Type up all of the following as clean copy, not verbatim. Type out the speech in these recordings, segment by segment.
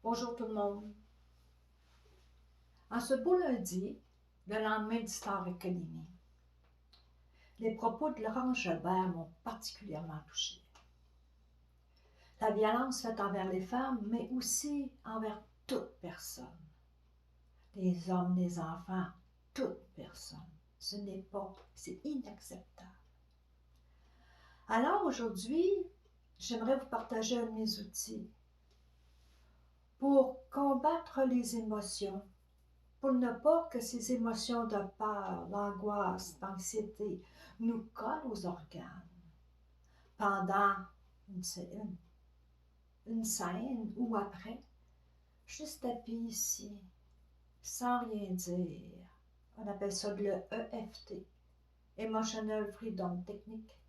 Bonjour tout le monde. En ce beau lundi, le lendemain du Star Academy, les propos de Laurence Jalbert m'ont particulièrement touchée. La violence faite envers les femmes, mais aussi envers toute personne. Les hommes, les enfants, toute personne. Ce n'est pas, c'est inacceptable. Alors aujourd'hui, j'aimerais vous partager un de mes outils pour combattre les émotions, pour ne pas que ces émotions de peur, d'angoisse, d'anxiété nous collent aux organes pendant une scène ou après, juste tapis ici, sans rien dire. On appelle ça le EFT, Emotional Freedom Technique,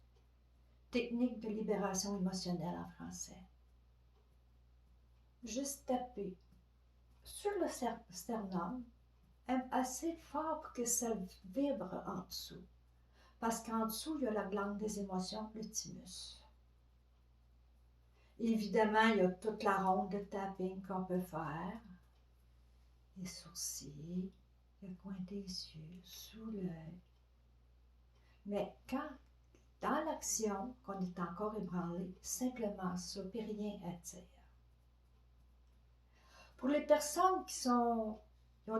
technique de libération émotionnelle en français. Juste taper sur le sternum, assez fort pour que ça vibre en dessous. Parce qu'en dessous, il y a la glande des émotions, le thymus. Évidemment, il y a toute la ronde de tapping qu'on peut faire. Les sourcils, le coin des yeux, sous l'œil. Mais quand, dans l'action, qu'on est encore ébranlé, simplement ça, puis rien à dire. Pour les personnes qui ont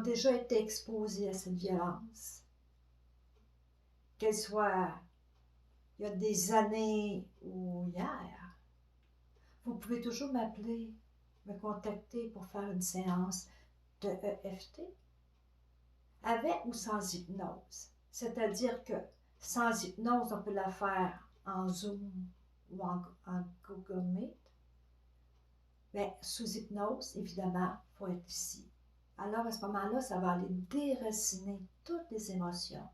déjà été exposées à cette violence, qu'elle soit il y a des années ou hier, vous pouvez toujours m'appeler, me contacter pour faire une séance de EFT, avec ou sans hypnose. C'est-à-dire que sans hypnose, on peut la faire en Zoom ou en Google Meet. Mais sous hypnose, évidemment, il faut être ici. Alors à ce moment-là, ça va aller déraciner toutes les émotions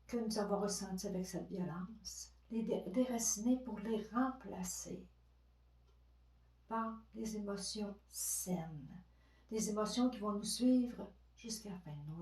que nous avons ressenties avec cette violence, les déraciner pour les remplacer par des émotions saines, des émotions qui vont nous suivre jusqu'à la fin de nos